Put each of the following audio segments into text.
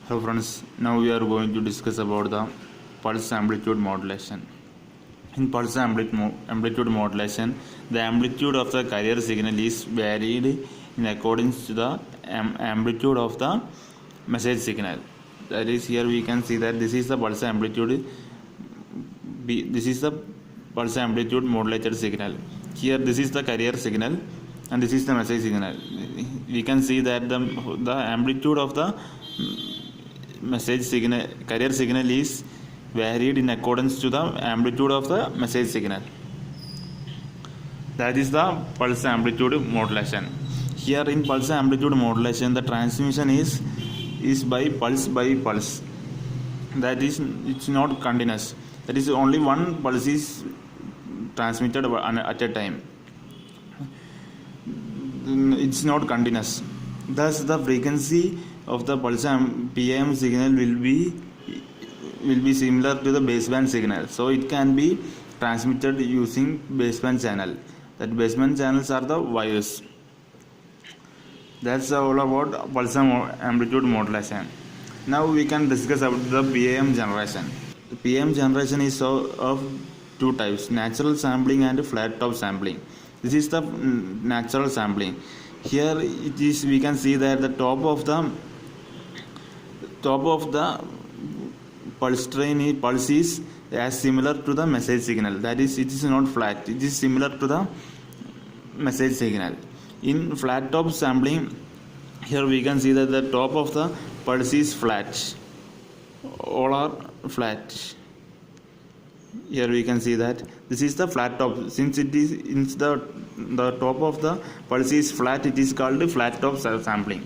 Hello friends, now we are going to discuss about the pulse amplitude modulation. In pulse amplitude modulation, the amplitude of the carrier signal is varied in accordance to the amplitude of the message signal. That is, here we can see that this is the pulse amplitude. This is the pulse amplitude modulated signal. Here, this is the carrier signal, and this is the message signal. We can see that the amplitude of the message signal carrier signal is varied in accordance to the amplitude of the message signal. That is the pulse amplitude modulation. Here in pulse amplitude modulation, the transmission is by pulse. That is, it's not continuous. That is, only one pulse is transmitted at a time. It's not continuous. Thus, the frequency of the pulse PAM signal will be similar to the baseband signal. So it can be transmitted using baseband channel. That baseband channels are the wires. That's all about pulse amplitude modulation. Now we can discuss about the PAM generation. The PAM generation is of two types: natural sampling and flat top sampling. This is the natural sampling. Here it is, we can see that the top of the pulse is as similar to the message signal. That is, it is not flat, it is similar to the message signal. In flat top sampling, here we can see that the top of the pulse is flat, all are flat. Here we can see that this is the flat top. Since it is in the top of the pulse is flat, it is called flat top sampling.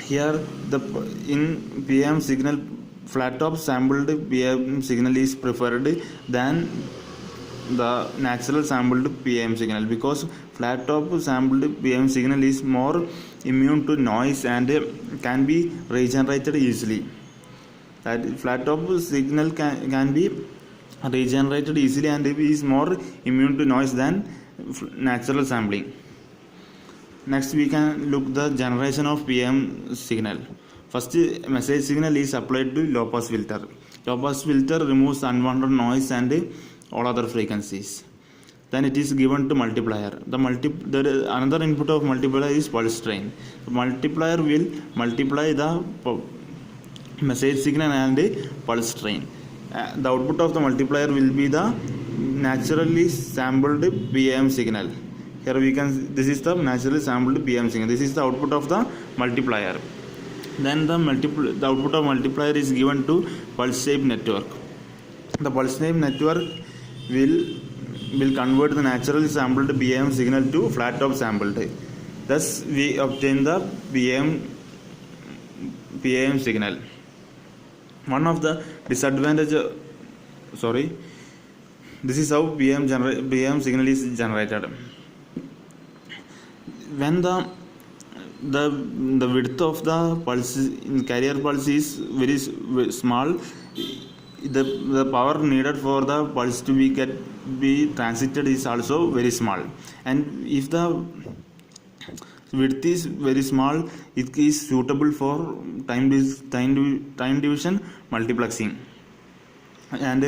Here in PM signal, flat top sampled PM signal is preferred than the natural sampled PM signal, because flat top sampled PM signal is more immune to noise and can be regenerated easily. That flat top signal can be regenerated easily and is more immune to noise than natural sampling. Next, we can look the generation of PM signal. First, message signal is applied to low pass filter. Low pass filter removes unwanted noise and all other frequencies. Then it is given to multiplier. Another input of multiplier is pulse train. The multiplier will multiply the message signal and pulse train. The output of the multiplier will be the naturally sampled PM signal. Here we can, this is the naturally sampled PM signal. This is the output of the multiplier. Then the output of multiplier is given to pulse shape network. The pulse shape network will convert the naturally sampled PM signal to flat top sampled. Thus we obtain the PM signal. One of the disadvantage, this is how PM signal is generated. When the width of the pulse in carrier pulse is very small, the power needed for the pulse to be transited is also very small. And if the width is very small, it is suitable for time division multiplexing. And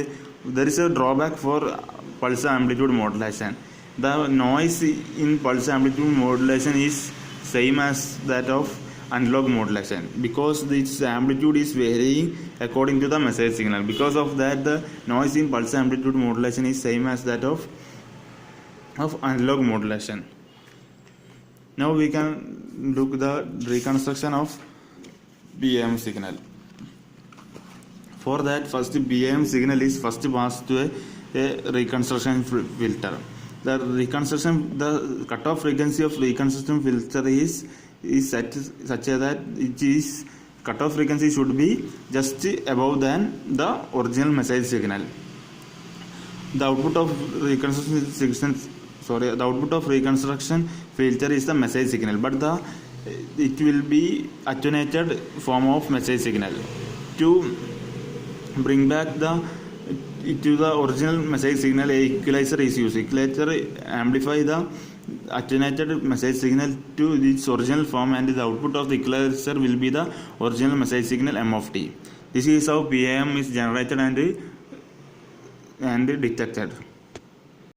there is a drawback for pulse amplitude modulation. The noise in pulse amplitude modulation is same as that of analog modulation, because its amplitude is varying according to the message signal. Because of that, the noise in pulse amplitude modulation is same as that of analog modulation. Now we can look the reconstruction of Bm signal. For that, first Bm signal is first passed to a reconstruction filter. The cutoff frequency of reconstruction filter is such that it is cutoff frequency should be just above than the original message signal. The output of reconstruction filter is the message signal, but it will be attenuated form of message signal. To bring back to the original message signal, a equalizer is used. Equalizer amplify the attenuated message signal to its original form, and the output of the equalizer will be the original message signal M of t. This is how PAM is generated and detected.